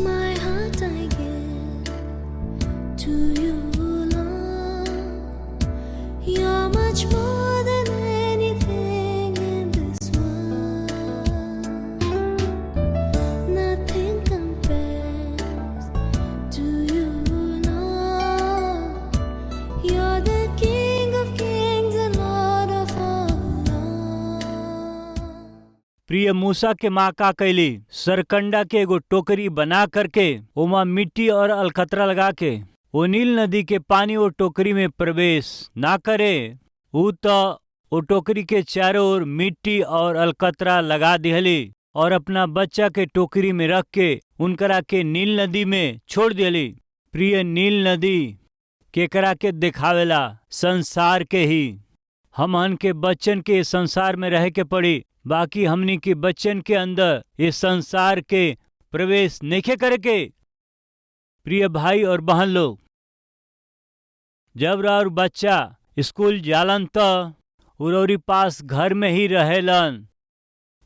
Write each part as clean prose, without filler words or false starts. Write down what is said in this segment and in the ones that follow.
My heart I give to you, Lord. You're much more than anything in this world. Nothing compares to you, Lord. You're the King of kings and Lord of all lords. प्रिय मूसा के माँ का कैली सरकंडा के एगो टोकरी बना करके ओमा मिट्टी और अलकतरा लगा के वो नील नदी के पानी वो टोकरी में प्रवेश ना करे। ऊ तो वो टोकरी के चारों ओर मिट्टी और अलकतरा लगा दिहली और अपना बच्चा के टोकरी में रख के उनकरा के नील नदी में छोड़ दिहली। प्रिय नील नदी केकरा के दिखावेला संसार के ही। हमन के बच्चन के संसार में रह के पड़ी, बाकी हमनी के बच्चन के अंदर ये संसार के प्रवेश नहीं करे के। प्रिय भाई और बहन लोग, जब और बच्चा स्कूल जालन तो उरौरी पास घर में ही रहेलन।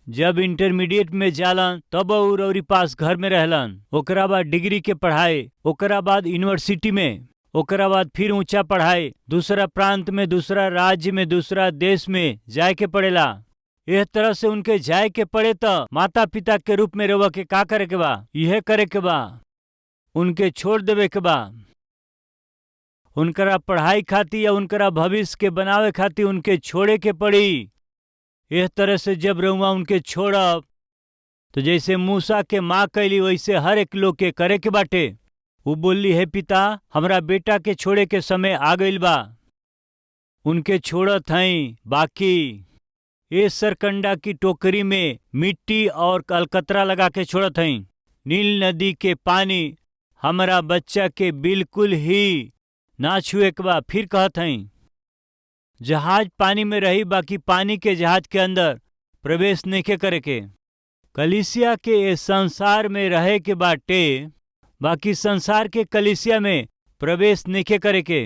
जब इंटरमीडिएट में जालन तब उरौरी पास घर में रहलन। ओकरा बाद डिग्री के पढ़ाई, ओकरा बाद यूनिवर्सिटी में, ओकरा बाद फिर ऊंचा पढ़ाई, दूसरा प्रांत में, दूसरा राज्य में, दूसरा देश में जाए के पड़ेला। यह तरह से उनके जाए के पड़े तो माता पिता के रूप में रह के का करे के बा, यह करे के बा, उनके छोड़ देवे के बा। उनकरा पढ़ाई खाती या उनकरा भविष्य के बनावे खाती उनके छोड़े के पड़ी। इस तरह से जब रहुआ उनके छोड़ब तो जैसे मूसा के माँ कैली वैसे हर एक लोग के करे के बाटे। वो बोली, हे पिता, हमरा बेटा के छोड़े के समय आ गइल बा, उनके छोड़त हई। बाकी ये सरकंडा की टोकरी में मिट्टी और अलकतरा लगा के छोड़त हई। नील नदी के पानी हमरा बच्चा के बिल्कुल ही ना छुए के बा। फिर कहत हई जहाज पानी में रही, बाकी पानी के जहाज के अंदर प्रवेश नहीं करे के। कलीसिया के ये संसार में रहे के बाटे, बाकी संसार के कलीसिया में प्रवेश नहीं करे के।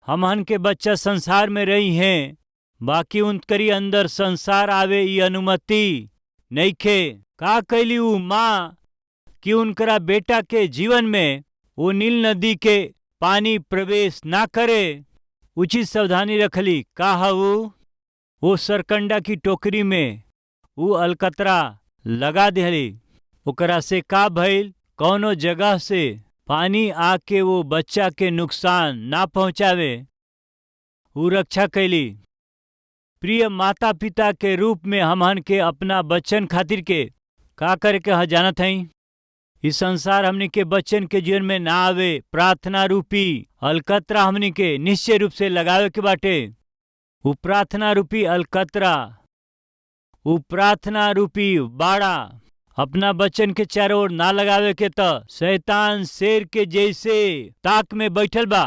हमहन के बच्चा संसार में रही हैं, बाकी उनकरी अंदर संसार आवे ये अनुमति नहीं खे। का कैली ऊ माँ कि उनकरा बेटा के जीवन में वो नील नदी के पानी प्रवेश ना करे, उचित सावधानी रखली। का वो सरकंडा की टोकरी में वो अलकतरा लगा दिहली। ओकरा से का भइल, कौनो जगह से पानी आके वो बच्चा के नुकसान ना पहुंचावे, वो रक्षा कैली। प्रिय माता पिता के रूप में हमहन के अपना बच्चन खातिर के का करे के जानत हई। इस संसार हमनी के बच्चन के जीवन में ना आवे, प्रार्थना रूपी अलकतरा हमनी के निश्चय रूप से लगावे के बाटे। वो प्रार्थना रूपी अलकतरा, वो प्रार्थना रूपी बाड़ा अपना बच्चन के चारों ओर ना लगावे के तो शैतान शेर के जैसे ताक में बैठल बा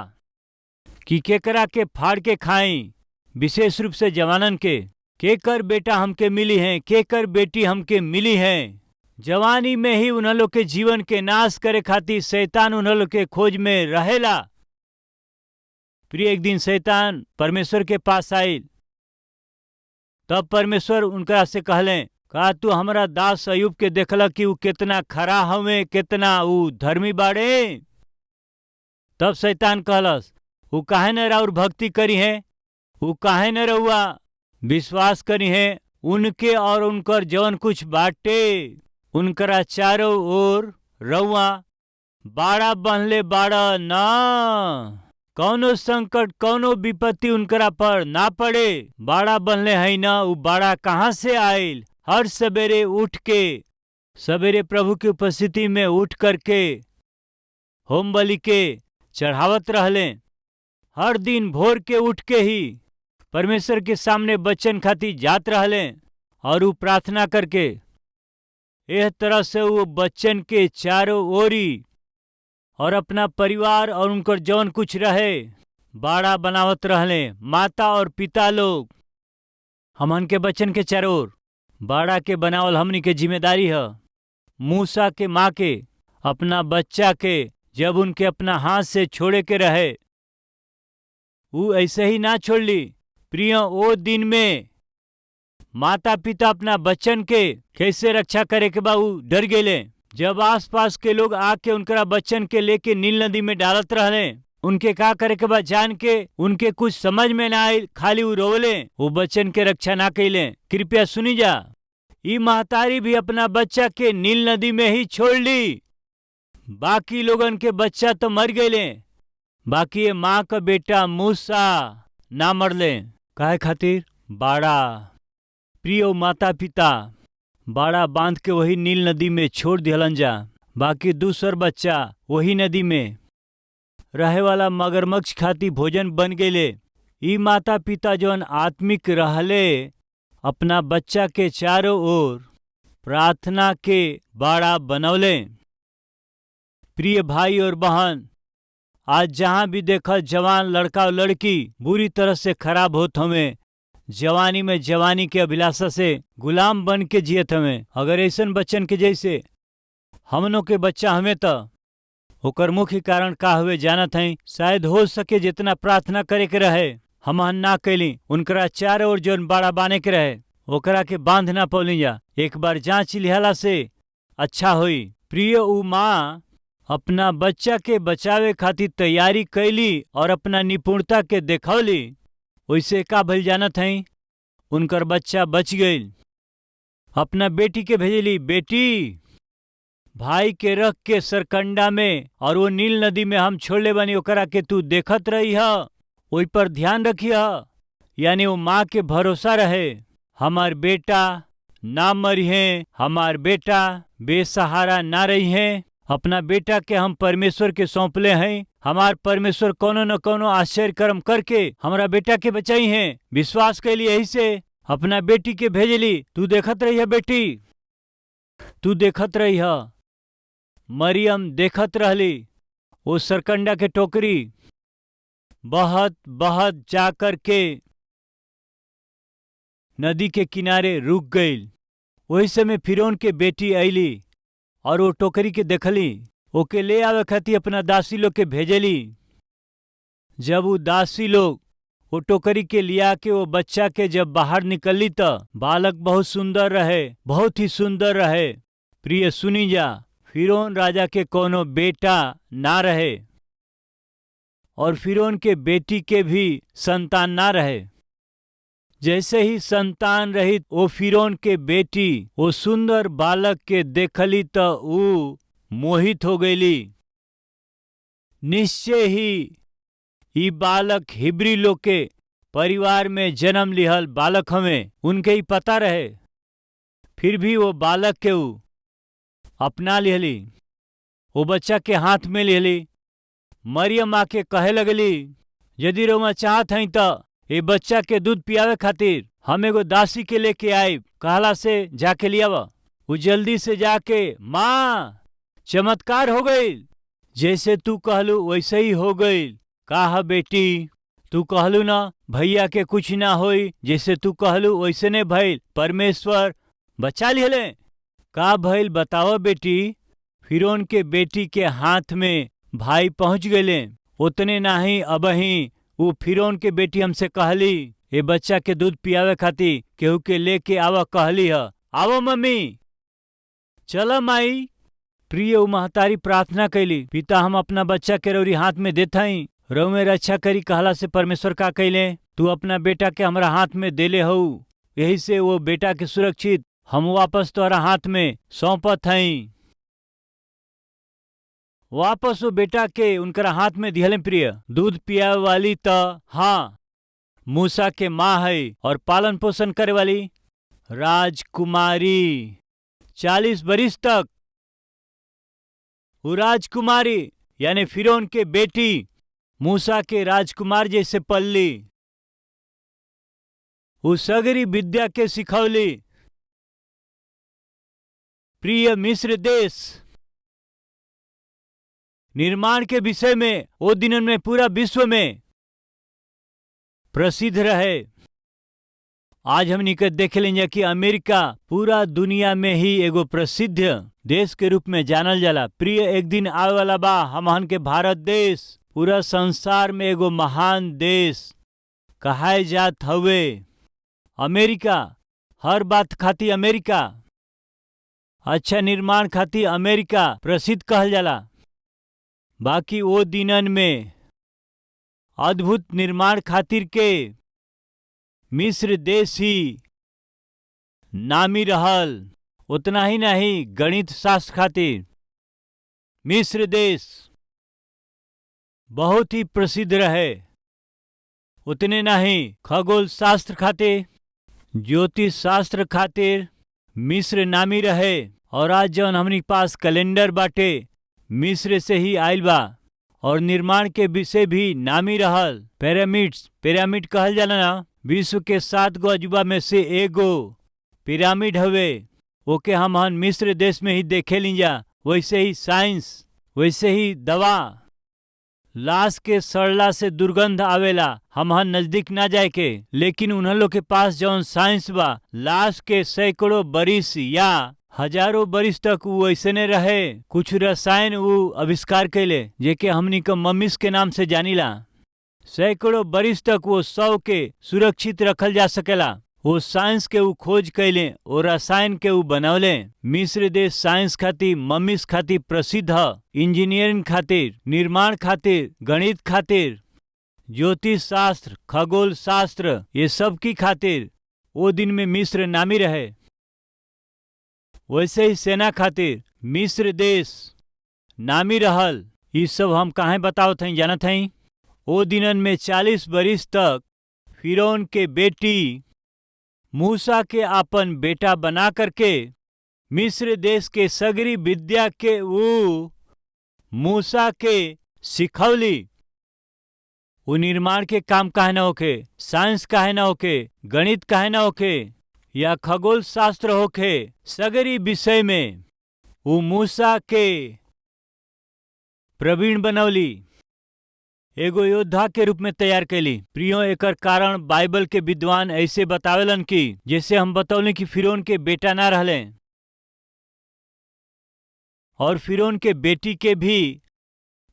कि केकरा के फाड़ के खाई। विशेष रूप से जवानन के केकर बेटा हमके मिली हैं, केकर बेटी हमके मिली हैं। जवानी में ही उन लोग के जीवन के नाश करे खातिर शैतान उन लोग के खोज में रहेला। प्रिय, एक दिन शैतान परमेश्वर के पास आइल, तब परमेश्वर उनका से कहले, का तू हमरा दास अयूब के देखला कि ऊ कितना खरा हवे, कितना ऊ धर्मी बाड़े। तब शैतान कहलस, ऊ काहे न राउर भक्ति करी है, ऊ काहे न रहुआ विश्वास करी है उनके और उनकर जवन कुछ बाटे उनकरा चारों ओर रहुआ बाड़ा बनले बाड़ा ना। कौनो संकट कौनो विपत्ति उनकरा पर ना पड़े। बाड़ा बनले है ना, ऊ बाड़ा कहाँ से आयल। हर सवेरे उठ के सवेरे प्रभु की उपस्थिति में उठ करके होम बलि के चढ़ावत रहले। हर दिन भोर के उठ के ही परमेश्वर के सामने बच्चन खातिर जात रहले और वो प्रार्थना करके एह तरह से वो बच्चन के चारों ओरी और अपना परिवार और उनकर जौन कुछ रहे बाड़ा बनावत रहले। माता और पिता लोग हमन के बच्चन के चारों ओर बाड़ा के बनावल हमनी के जिम्मेदारी है। मूसा के माँ के अपना बच्चा के जब उनके अपना हाथ से छोड़े के रहे वो ऐसे ही ना छोड़ ली। प्रिय ओ दिन में माता पिता अपना बच्चन के कैसे रक्षा करे के बाबू डर गेले। जब आसपास के लोग आके उनकरा बच्चन के लेके नील नदी में डालत रहले उनके का करे के बाद जान के उनके कुछ समझ में ना आये, खाली वो रोवले, वो बच्चन के रक्षा ना कैले। कृपया सुनी जा, ई महतारी भी अपना बच्चा के नील नदी में ही छोड़ ली। बाकी लोगन के बच्चा तो मर गए, बाकी ये माँ का बेटा मूसा ना मरले। काहे खातिर? बाड़ा। प्रिय माता पिता बाड़ा बांध के वही नील नदी में छोड़ दिहलन जा। बाकी दूसर बच्चा वही नदी में रहे वाला मगरमच्छ खाती भोजन बन गेले। ई माता पिता जौन आत्मिक रहले अपना बच्चा के चारों ओर प्रार्थना के बाड़ा बनौले। प्रिय भाई और बहन, आज जहां भी देखा जवान लड़का और लड़की बुरी तरह से खराब होत हमें, जवानी में जवानी के अभिलाषा से गुलाम बन के जियत हमें। अगर ऐसन बच्चन के जैसे हमनों के बच्चा हमें तो ओकर मुख्य कारण का हुए जानत हैं। शायद हो सके जितना प्रार्थना करे के रहे हम ना कैली, उनकरा चारों ओर जौन बाड़ा बाने के रहे ओकरा के बांध ना पौली जा। एक बार जांच लिहाला से अच्छा होई। प्रिय उ माँ अपना बच्चा के बचावे खातिर तैयारी कैली और अपना निपुणता के देखौली। वैसे का भइल जानत हैं, उनकर बच्चा बच गई। अपना बेटी के भेजली, बेटी भाई के रख के सरकंडा में और वो नील नदी में हम छोड़ले बनी, ओकरा के तू देखत रही है, वही पर ध्यान रखी है। यानी वो माँ के भरोसा रहे हमार बेटा ना मरी है, हमार बेटा बेसहारा ना रही है। अपना बेटा के हम परमेश्वर के सौंपले हैं। हमार परमेश्वर कोनो न कोनो आश्चर्य कर्म करके हमारा बेटा के बचाई हैं। विश्वास के लिए यही से अपना बेटी के भेजली। तू देखत रही है बेटी, तू देखत रही है। मरियम देखत रहली। वो सरकंडा के टोकरी बहत बहत जाकर के नदी के किनारे रुक गई। वही समय फिरौन के बेटी अली और वो टोकरी के देखली, ओके ले आवे खातिर अपना दासी लोग के भेजली। जब वो दासी लोग वो टोकरी के लिया के वो बच्चा के जब बाहर निकली तो बालक बहुत सुंदर रहे, बहुत ही सुंदर रहे। प्रिय सुनी जा, फिरौन राजा के कोनो बेटा ना रहे और फिरौन के बेटी के भी संतान ना रहे। जैसे ही संतान रहित वो फिरौन के बेटी वो सुंदर बालक के देखली तो वो मोहित हो गईली। निश्चय ही ई बालक हिब्री लोग के परिवार में जन्म लिहल बालक हमें उनके ही पता रहे। फिर भी वो बालक के वो अपना लिहली, वो बच्चा के हाथ में लिहली। मरियम आके कहे लगली, यदि रोमा चाहत हई तो ये बच्चा के दूध पियावे खातिर हम एगो दासी के लेके आई। कहला से जाके लियावा। वो जल्दी से जाके, माँ चमत्कार हो गई, जैसे तू कहलू वैसे ही हो गई। कहा बेटी, तू कहलू ना भैया के कुछ ना होई, जैसे तू कहलू वैसे ने भइल, परमेश्वर बचा लिहले। का भइल बताओ बेटी। फिरौन के बेटी के हाथ में भाई पहुंच गए। उतने नाही अबही वो फिरौन के बेटी हमसे कहली ये बच्चा के दूध पियावे खातिर केहू के लेके आवा कहली है। आवो मम्मी, चलो माई। प्रिय वो महतारी प्रार्थना कैली, पिता हम अपना बच्चा के रौरी हाथ में देता ही, रौ में रक्षा करी। कहला से परमेश्वर का कैले, तू अपना बेटा के हमरा हाथ में देले हो, यही से वो बेटा के सुरक्षित हम वापस तोरा हाथ में सौंपत हई। वापस वो बेटा के उनकरा हाथ में दिहले। प्रिय दूध पिया वाली तो हाँ मूसा के माँ है और पालन पोषण करे वाली राजकुमारी 40 बरिस तक। वो राजकुमारी यानी फिरौन के बेटी मूसा के राजकुमार जैसे पल्ली, उ सगरी विद्या के सिखौली। प्रिय मिस्र देश निर्माण के विषय में वो दिनों में पूरा विश्व में प्रसिद्ध रहे। आज हमनी के देख लेंगे कि अमेरिका पूरा दुनिया में ही एगो प्रसिद्ध देश के रूप में जानल जाला। प्रिय एक दिन आवे वाला बा हमहन के भारत देश पूरा संसार में एगो महान देश कहाए जात हवे। अमेरिका हर बात खातिर अमेरिका, अच्छा निर्माण खातिर अमेरिका प्रसिद्ध कहल जाला। बाकी वो दिनन में अद्भुत निर्माण खातिर के मिस्र देश ही नामी रहल। उतना ही नहीं, गणित शास्त्र खातिर मिस्र देश बहुत ही प्रसिद्ध रहे। उतने नहीं, खगोल शास्त्र खातिर, ज्योतिष शास्त्र खातिर मिस्र नामी रहे। और आज जौन हमनी पास कैलेंडर बाटे मिस्र से ही आइल बा। और निर्माण के विषय भी नामी रहल। पिरामिड कहल जाला ना, विश्व के 7 गो अजूबा में से एगो पिरामिड हवे। ओके हमहन मिस्र देश में ही देखे लीजा। वैसे ही साइंस, वैसे ही दवा, लाश के सड़ला से दुर्गंध आवेला, हमहन नजदीक ना जाए के। लेकिन उन्हन लोग के पास जौन साइंस बा, लाश के सैकड़ों बरिस या हजारों बरिस तक वो ऐसने रहे। कुछ रसायन वो आविष्कार कैले जेके हमनी के मम्मीस के नाम से जानीला। सैकड़ों बरिस तक वो 100 के सुरक्षित रखल जा सकेला। वो साइंस के वो खोज कैले, वो रसायन के वो बनौले। मिस्र देश साइंस खातिर, मम्मीस खातिर प्रसिद्ध है। इंजीनियरिंग खातिर, निर्माण खातिर, गणित खातिर, ज्योतिष शास्त्र, खगोल शास्त्र, ये सब की खातिर वो दिन में मिस्र नामी रहे। वैसे ही सेना खातिर मिस्र देश नामी रहल। ये सब हम काहे बतावत हई जानत हई? ओ दिनन में 40 बरिस तक फिरौन के बेटी मूसा के अपन बेटा बना करके मिस्र देश के सगरी विद्या के वो मूसा के सिखौली। वो निर्माण के काम काहे ना होके, साइंस काहे ना होके, गणित काहे ना होके, या खगोल शास्त्र होके, सगरी विषय में वो मूसा के प्रवीण बनौली, एगो योद्धा के रूप में तैयार कैली। प्रियो एकर कारण बाइबल के विद्वान ऐसे बतावेलन कि जैसे हम बतौले कि फिरौन के बेटा ना रहले और फिरौन के बेटी के भी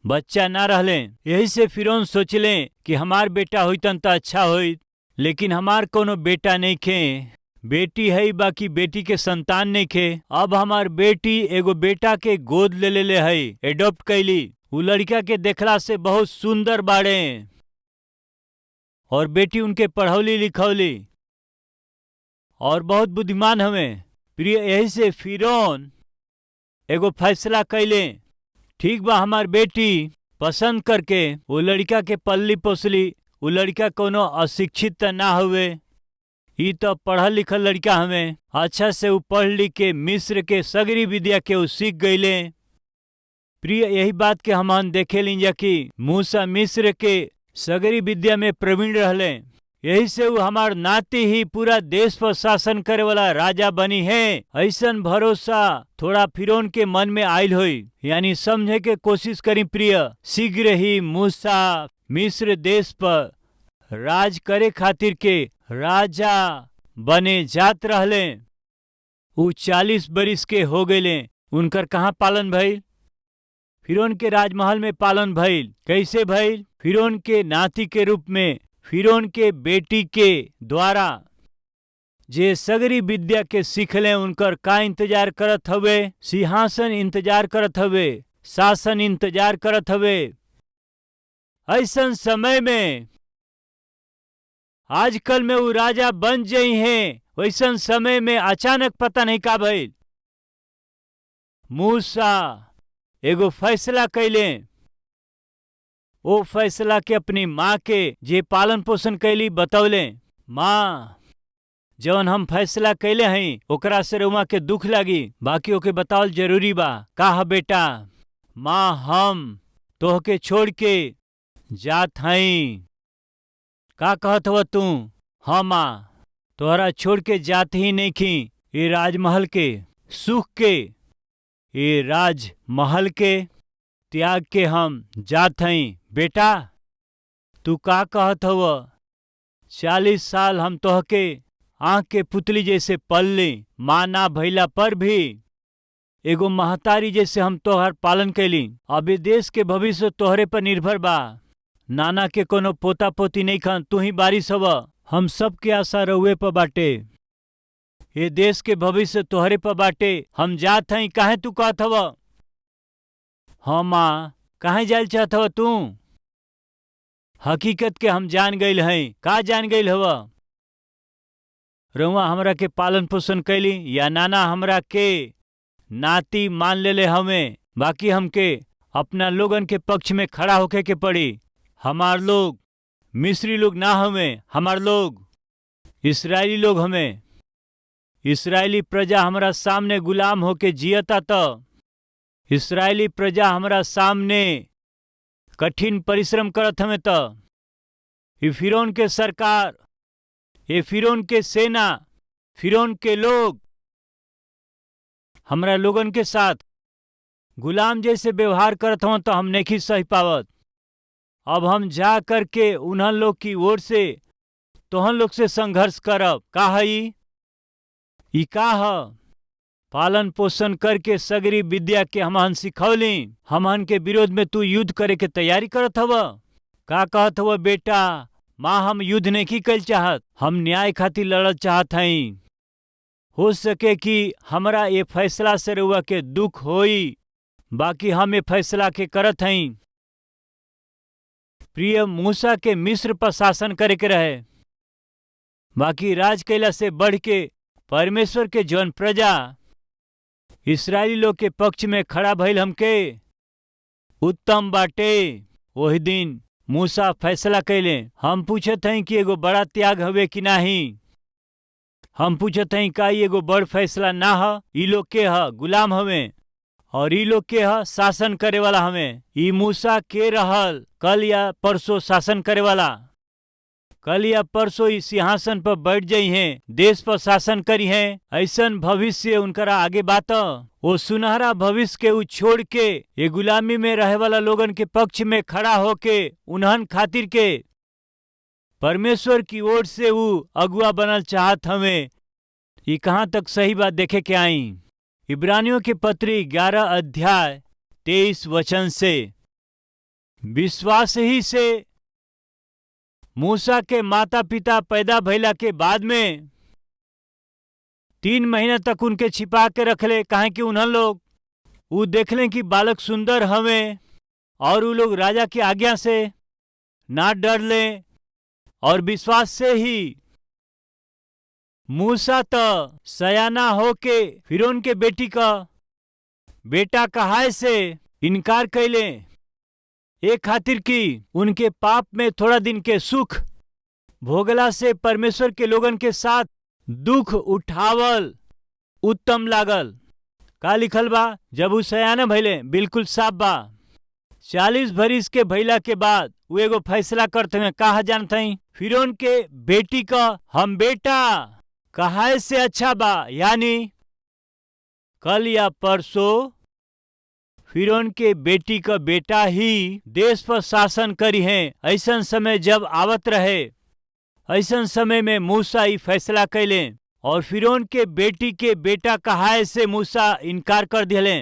बच्चा ना रहले। यही से फिरौन सोचले कि हमार बेटा होइतन तो अच्छा होइत, लेकिन हमार कोनो बेटा नहीं खे। बेटी है बाकी बेटी के संतान नहीं खे। अब हमार बेटी एगो बेटा के गोद ले ले है, एडॉप्ट कैली। वो लड़का के देखला से बहुत सुंदर बाड़े और बेटी उनके पढ़ौली लिखौली और बहुत बुद्धिमान हमें। प्रिय यही से फिरौन एगो फैसला कैले, ठीक बा हमार बेटी पसंद करके वो लड़का के पल्ली पोसली। वो लड़का कोनो अशिक्षित ना हुए, ई तो पढ़ल लिखल लड़का हमें। अच्छा से वो पढ़ लिख के मिस्र के सगरी विद्या के वो सीख गईले। प्रिय यही बात के हम देखे लीजा कि मूसा मिस्र के सगरी विद्या में प्रवीण रहले। यही से वो हमार नाती ही पूरा देश पर शासन करे वाला राजा बनी है। ऐसन भरोसा थोड़ा फिरौन के मन में आयल होई, यानी समझे के कोशिश करी प्रिय। शीघ्र ही मूसा मिस्र देश पर राज करे खातिर के राजा बने जात रहले। वो 40 बरिस के हो गए। उनकर कहाँ पालन भइल? फिरौन के राजमहल में पालन भइल। कैसे भइल? फिरौन के नाती के रूप में, फिरौन के बेटी के द्वारा जे सगरी विद्या के सीखले। उनकर का इंतजार करत हवे? सिंहासन इंतजार करत हवे, शासन इंतजार करत हवे। ऐसन समय में आजकल में वो राजा बन जाई हैं। वैसन समय में अचानक पता नहीं का भइल, मूसा एगो फैसला कैले। वो फैसला के अपनी माँ के जे पालन पोषण कैली बतौले, माँ जवन हम फैसला कैले हई ओकरा से रउआ के दुख लागी, बाकी ओके बतावल जरूरी बा। का बेटा? माँ हम तोहके छोड़ के जात हई। का कहत हव तू? हम तोहरा छोड़ के जात ही नहीं खी। ये राजमहल के सुख के, ये राजमहल के त्याग के हम जात हई। बेटा तू का कहत हव? 40 साल हम तोहके आँख के पुतली जैसे पलली, माँ ना भइला पर भी एगो महतारी जैसे हम तोहर पालन कैली। अभी देश के भविष्य तोहरे पर निर्भर बा। नाना के कोनो पोता पोती नहीं खन, तू ही बारिश हव। हम सब के आशा रउए पर बाटे। ये देश के भविष्य तोहरे पर बाटे। हम जात हई। काहे तू कहत हव? हम काहे जाइल चाहत हव तू? हकीकत के हम जान गईल हई। का जान गईल हव? रउआ हमरा के पालन पोषण कैली या नाना हमरा के नाती मान लेले हमें। बाकी हमके अपना लोगन के पक्ष में खड़ा होके के पड़ी। हमार लोग मिस्री लोग ना हमें, हमार लोग इस्राएली लोग हमें। इस्राएली प्रजा हमरा सामने गुलाम होके जियता तो इस्राएली प्रजा हमरा सामने कठिन परिश्रम करत हमें तो ये फिरौन के सरकार, ये फिरौन के सेना, फिरौन के लोग हमरा लोगन के साथ गुलाम जैसे व्यवहार करत हूँ तो हम नहीं सह पावत। अब हम जा करके उन्हन लोग की ओर से तोहन लोग से संघर्ष करब। का हई? ई का ह? पालन पोषण करके सगरी विद्या के हमहन सिखौली। हमहन के विरोध में तू युद्ध करे के तैयारी करत हव। का कहत हव बेटा? माँ हम युद्ध नहीं कल चाहत, हम न्याय खातिर लड़त चाहत हई। हो सके कि हमरा ये फैसला से रउआ के दुख होई, बाकी हम ये फैसला के करत हई। प्रिय मूसा के मिस्र पर शासन करे के रहे, बाकी राज कैला से बढ़ के परमेश्वर के जौन प्रजा इस्राएली लोग के पक्ष में खड़ा भइल हमके उत्तम बाटे। वही दिन मूसा फैसला कैले। हम पूछत हई कि एगो बड़ा त्याग हवे कि नाही? हम पूछत हई का एगो बड़ फैसला ना ह? ई लोग के ह गुलाम हवे और ई लोग के ह शासन करे वाला हवे। ई मूसा के रहल कल या परसों शासन करे वाला। कल या परसों इस सिंहासन पर बैठ जाई हैं, देश पर शासन करी हैं। ऐसन भविष्य उनकरा आगे बात। वो सुनहरा भविष्य के उ छोड़ के ये गुलामी में रहे वाला लोगन के पक्ष में खड़ा होके उन्हन खातिर के परमेश्वर की ओर से उ अगुआ बनल चाहत हमें। ये कहाँ तक सही बात देखे के आई? इब्रानियों के पत्री 11 अध्याय 23 वचन से, विश्वास ही से मूसा के माता पिता पैदा भइला के बाद में 3 महीना तक उनके छिपा के रखले। काहे कि उन्हन लोग उ देखले कि बालक सुंदर हवे और उ लोग राजा की आज्ञा से ना डरले और विश्वास से ही मूसा तो सयाना होके फिरौन के बेटी का बेटा कहाए से इनकार कैले। एक खातिर की उनके पाप में थोड़ा दिन के सुख भोगला से परमेश्वर के लोगन के साथ दुख उठावल उत्तम लागल। का लिखल बा? जब उ सयाना भइले, बिल्कुल साफ बा। 40 बरिस के भइला के बाद वो एगो फैसला करते हुए कहा जानत हई? फिरौन के बेटी का हम बेटा कहाए से अच्छा बा। यानी कल या परसों फिरौन के बेटी का बेटा ही देश पर शासन करी हैं। ऐसन समय जब आवत रहे, ऐसन समय में मूसा ई फैसला कैले और फिरौन के बेटी के बेटा कहाए से मूसा इनकार कर दिले।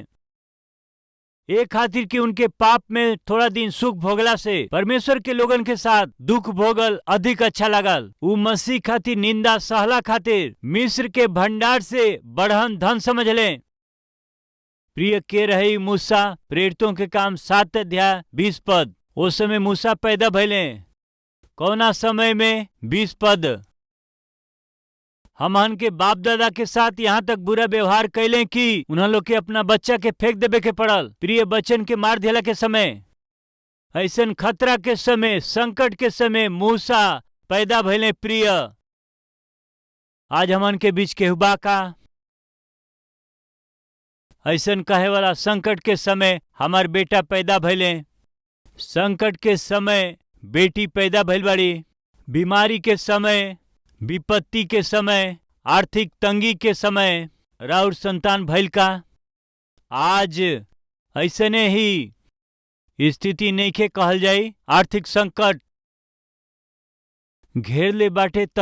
एक खातिर कि उनके पाप में थोड़ा दिन सुख भोगला से परमेश्वर के लोगन के साथ दुख भोगल अधिक अच्छा लागल। उ मसीह खातिर निंदा सहला खातिर मिस्र के भंडार से बढ़न धन समझ ले। प्रिय के रही मूसा? प्रेरितों के काम 7 अध्याय 20 पद। उस समय मूसा पैदा भइले। कौना समय में? 20 पद। हमहन के बाप दादा के साथ यहाँ तक बुरा व्यवहार कैले कि उन्हन लोग के अपना बच्चा के फेंक देवे के पड़ल। प्रिय बच्चन के मार दिला के समय, ऐसन खतरा के समय, संकट के समय मूसा पैदा भइले। प्रिय आज हमन के बीच केहू बा का? ऐसन कहे वाला संकट के समय हमार बेटा पैदा भइले। संकट के समय बेटी पैदा भइल बाड़ी, बीमारी के समय, विपत्ति के समय, आर्थिक तंगी के समय राउर संतान भइल का? आज ऐसने ही स्थिति नइखे कहल जाई। आर्थिक संकट घेर ले बाटे त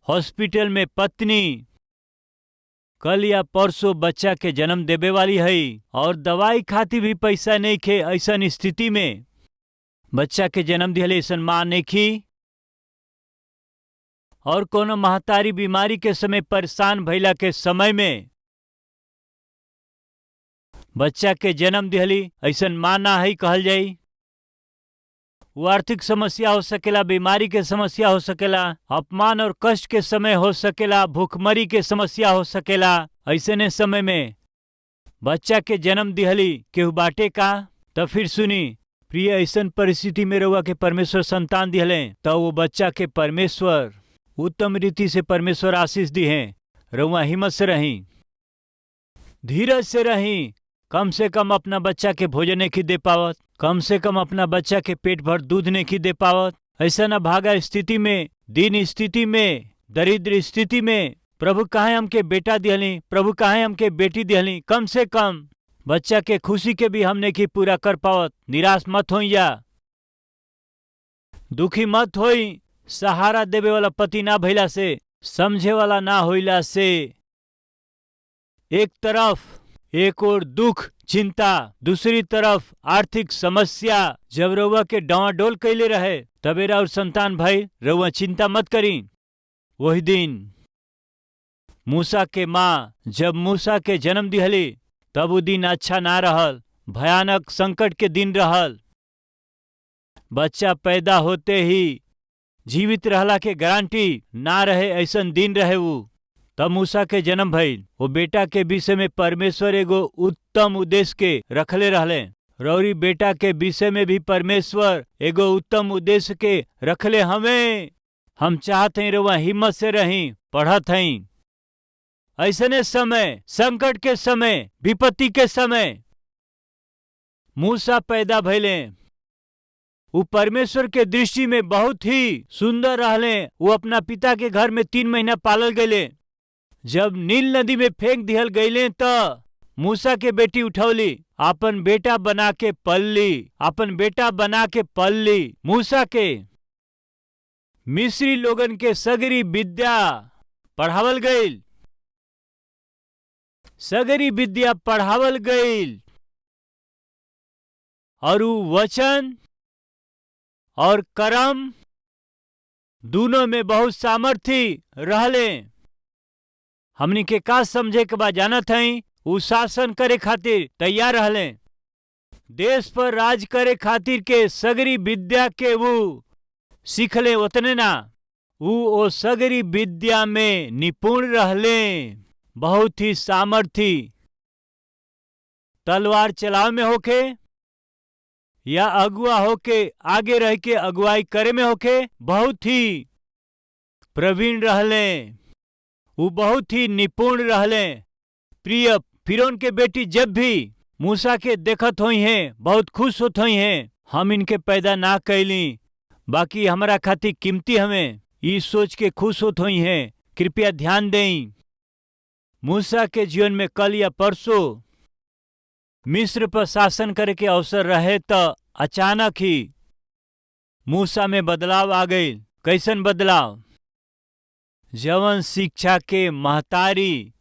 हॉस्पिटल में पत्नी कल या परसों बच्चा के जन्म देवे वाली है और दवाई खातिर भी पैसा नहीं खे। ऐसन स्थिति में बच्चा के जन्म दिहले ऐसन माँ नहीं खी और कोनो महतारी बीमारी के समय परेशान भइला के समय में बच्चा के जन्म दिहली ऐसन माँ ना है कहल जाई। वो आर्थिक समस्या हो सकेला, बीमारी के समस्या हो सकेला, अपमान और कष्ट के समय हो सकेला, भूखमरी के समस्या हो सकेला। ऐसने समय में बच्चा के जन्म दिहली केहू बाटे का? तब फिर सुनी प्रिय, ऐसन परिस्थिति में रहुआ के परमेश्वर संतान दिहले तो वो बच्चा के परमेश्वर उत्तम रीति से परमेश्वर आशीष दी है। रहुआ हिम्मत से रही, धीरज से रही। कम से कम अपना बच्चा के भोजन नहीं दे पावत, कम से कम अपना बच्चा के पेट भर दूध नहीं दे पावत। ऐसा न भागा स्थिति में, दीन स्थिति में, दरिद्र स्थिति में प्रभु काहे हमके बेटा दिहली, प्रभु काहे हमके बेटी दिहली। कम से कम बच्चा के खुशी के भी हमने की पूरा कर पावत। निराश मत होई या दुखी मत होई। सहारा देवे वाला पति ना भइला से, समझे वाला ना होइला से एक तरफ एक और दुख चिंता, दूसरी तरफ आर्थिक समस्या जब रउआ के डावाडोल कैले रहे तबे और संतान भाई रउआ चिंता मत करी। वही दिन मूसा के माँ जब मूसा के जन्म दिहली तब वो दिन अच्छा ना रहल, भयानक संकट के दिन रहल। बच्चा पैदा होते ही जीवित रहला के गारंटी ना रहे, ऐसन दिन रहे वो। तब मूसा के जन्म भइल। वो बेटा के विषय में परमेश्वर एगो उत्तम उद्देश्य के रखले रहले। रौरी बेटा के विषय में भी परमेश्वर एगो उत्तम उद्देश्य के रखले हमें। हम चाहते हैं रउआ हिम्मत से रही, पढ़त हई। ऐसने समय, संकट के समय, विपत्ति के समय मूसा पैदा भइले। वो परमेश्वर के दृष्टि में बहुत ही सुंदर रहले। वो अपना पिता के घर में 3 महीना पालल गए। जब नील नदी में फेंक दिहल गईले त मूसा के बेटी उठौली, अपन बेटा बना के पलली, अपन बेटा बना के पलली। मूसा के मिस्री लोगन के सगरी विद्या पढ़ावल गईल, सगरी विद्या पढ़ावल गईल। और वचन और कर्म दोनों में बहुत सामर्थ्य रहले। हमनी के का समझे के बाद जानत हई, उ शासन करे खातिर तैयार रहले। देश पर राज करे खातिर के सगरी विद्या के वो सीखले। उतने ना, वो ओ सगरी विद्या में निपुण रहले, बहुत ही सामर्थ्य। तलवार चलाव में होके या अगुआ होके आगे रह के अगुवाई करे में होके बहुत ही प्रवीण रहले, वो बहुत ही निपुण रहले। प्रिय, फिरौन के बेटी जब भी मूसा के देखत होई हैं बहुत खुश होत होई हैं, हम इनके पैदा ना कैली, बाकी हमारा खातिर कीमती हमें, ई सोच के खुश होत होई हैं। कृपया ध्यान दें, मूसा के जीवन में कल या परसों मिस्र पर शासन करे के अवसर रहे तो अचानक ही मूसा में बदलाव आ गई। कैसन बदलाव? जवन शिक्षा के महतारी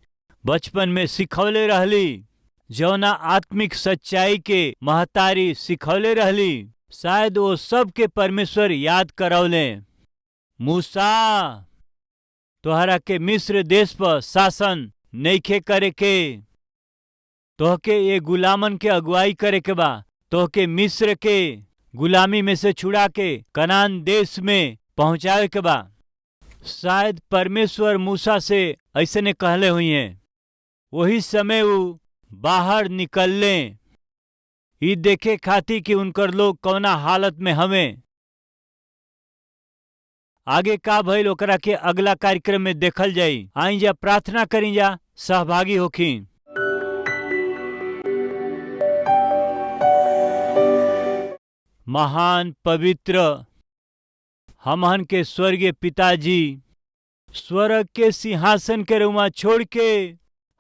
बचपन में सिखौले रहली, जवना आत्मिक सच्चाई के महतारी सिखौले रहली, शायद वो सब के परमेश्वर याद करौले। मूसा, तोहरा के मिस्र देश पर शासन नइखे करे के, तोहके ये गुलामन के अगुवाई करे के बा, तोहके मिस्र के गुलामी में से छुड़ा के कनान देश में पहुंचावे के बा। शायद परमेश्वर मूसा से ऐसे ने कहले हुई हैं। वही समय वो बाहर निकलले ई देखे खातिर कि उनकर लोग कौना हालत में हमें। आगे का भइल ओकरा के अगला कार्यक्रम में देखल जाई। आई जा प्रार्थना करी जा, सहभागी होखी। महान पवित्र हमहन के स्वर्गीय पिताजी स्वर्ग के सिंहासन के रुआ छोड़ के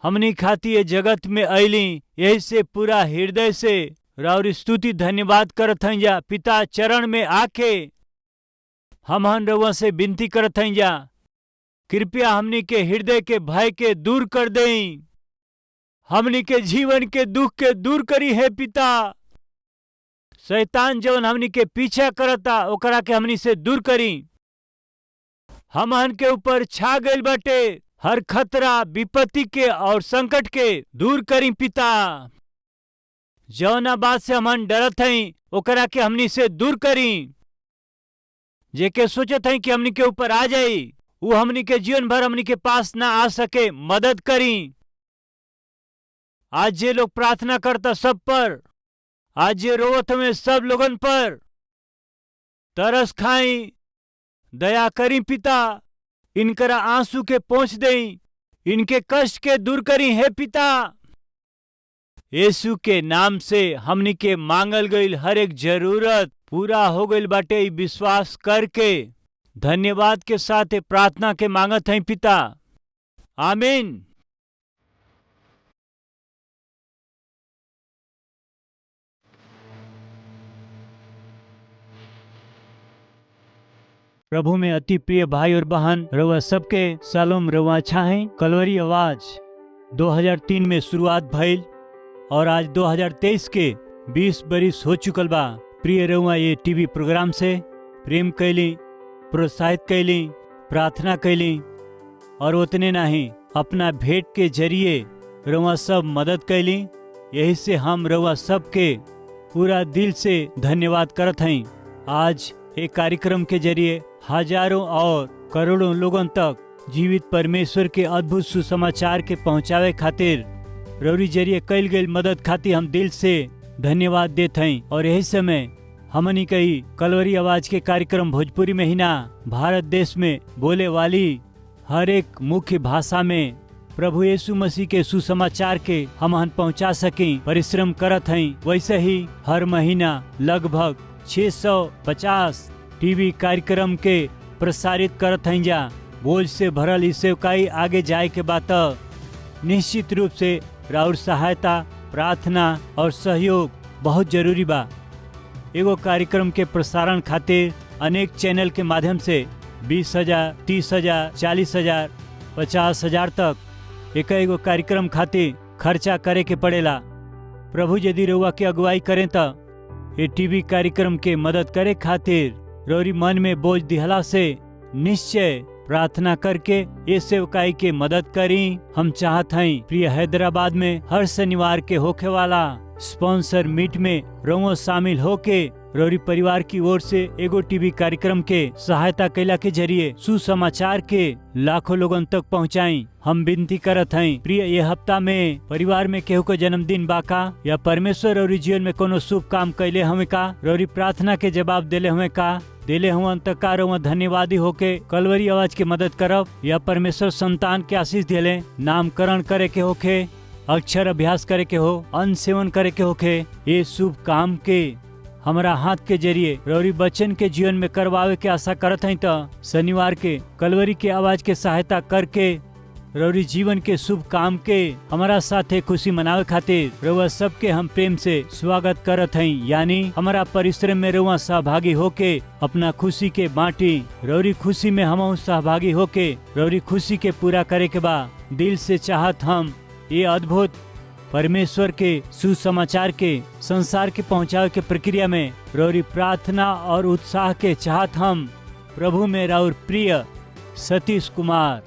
हमनी खाती ये जगत में अली। यही से पूरा हृदय से राउर स्तुति धन्यवाद करत हई जा। पिता चरण में आके हमहन रउआ से विनती करत हई जा, कृपया हमनी के हृदय के भय के दूर कर देई, हमनी के जीवन के दुख के दूर करी है पिता। शैतान जवन हमनी के पीछा करता ओकरा के हमनी से दूर करी। हमहन के ऊपर छा गइल बाटे हर खतरा विपत्ति के और संकट के दूर करी पिता। जौना बात से हमन डरत हई ओकरा के हमनी से दूर करी। जेके सोचत हई कि हमनी के ऊपर आ जाई वो हमनी के जीवन भर हमनी के पास ना आ सके, मदद करी। आज जे लोग प्रार्थना करता सब पर, आज जे रोवत में सब लोगन पर तरस खाई, दया करी पिता। इनकरा आंसू के पहुंच देई, इनके कष्ट के दूर करी है पिता। यीशु के नाम से हमनी के मांगल गईल हर एक जरूरत पूरा हो गईल बाटे। ई विश्वास करके धन्यवाद के साथ प्रार्थना के मांगत हैं पिता, आमीन। प्रभु में अति प्रिय भाई और बहन, रउआ सबके सालोम रउआ अच्छा है। कलवरी आवाज 2003 में शुरुआत भइल और आज 2023 के 20 बरिस हो चुकल बा। प्रिय रउआ ये टीवी प्रोग्राम से प्रेम कैली, प्रोत्साहित कैली, प्रार्थना कैली और उतने नहीं अपना भेंट के जरिए रउआ सब मदद कैली। यही से हम रउआ सबके पूरा दिल से धन्यवाद करत हई। आज एक कार्यक्रम के जरिए हजारों और करोड़ों लोगों तक जीवित परमेश्वर के अद्भुत सुसमाचार के पहुंचावे खातिर रउरी जरिए कैल गई मदद खातिर हम दिल से धन्यवाद देते हैं। और यही समय हमनी कई कलवरी आवाज के कार्यक्रम भोजपुरी में ही ना, भारत देश में बोले वाली हर एक मुख्य भाषा में प्रभु यीशु मसीह के सुसमाचार के हम पहुंचा सकें परिश्रम करत हैं। वैसे ही हर महीना लगभग 650 टीवी कार्यक्रम के प्रसारित करत हैं जा। बोझ से भरल इस सेवकाई आगे जाए के बात निश्चित रूप से राउर सहायता, प्रार्थना और सहयोग बहुत जरूरी बा। एगो कार्यक्रम के प्रसारण खातिर अनेक चैनल के माध्यम से 20,000, 30,000, 40,000, 50,000 तक एगो कार्यक्रम खातिर खर्चा करे के पड़ेला। प्रभु यदि रउआ के अगुवाई करें तो ये टीवी कार्यक्रम के मदद करे खातिर रौरी मन में बोझ दिहला से निश्चय प्रार्थना करके ये सेवकाई के मदद करी। हम चाहत हैं प्रिय हैदराबाद में हर शनिवार के होखे वाला स्पॉन्सर मीट में रउआ शामिल होके रौरी परिवार की ओर से एगो टीवी कार्यक्रम के सहायता कैला के जरिए सुसमाचार के लाखों लोगन तक पहुँचाई। हम विनती करत हैं प्रिय ये हफ्ता में परिवार में केहू को जन्मदिन बाका या परमेश्वर रौरी जीवन में कोनो शुभ काम कैले हमें का, रौरी प्रार्थना के जवाब देले हमें का, देले हुआ का रउआ धन्यवादी होके कलवरी आवाज के मदद करब या परमेश्वर संतान के आशीष देले, नामकरण करे के होके, अक्षर अभ्यास करे के हो, अन्न सेवन करे के होके, ये शुभ काम के हमारा हाथ के जरिए रौरी बच्चन के जीवन में करवावे के आशा करत हैं। तो शनिवार के कलवरी के आवाज के सहायता करके रौरी जीवन के शुभ काम के हमारा साथे खुशी मनावे खातिर रउआ सबके हम प्रेम से स्वागत करत हैं। यानी हमारा परिश्रम में रउआ सहभागी होके अपना खुशी के बांटी, रौरी खुशी में हम सहभागी होके रौरी खुशी के पूरा करे के बा। दिल से चाहत हम ये अद्भुत परमेश्वर के सुसमाचार के संसार के पहुंचावे के प्रक्रिया में रौरी प्रार्थना और उत्साह के चाहत हम प्रभु में राउर प्रिय सतीश कुमार।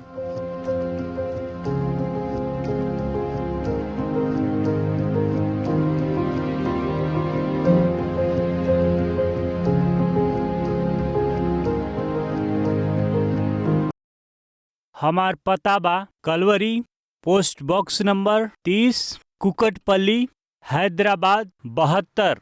हमार पता बा Kalvari, post box number 30, Kukatpally, Hyderabad 72।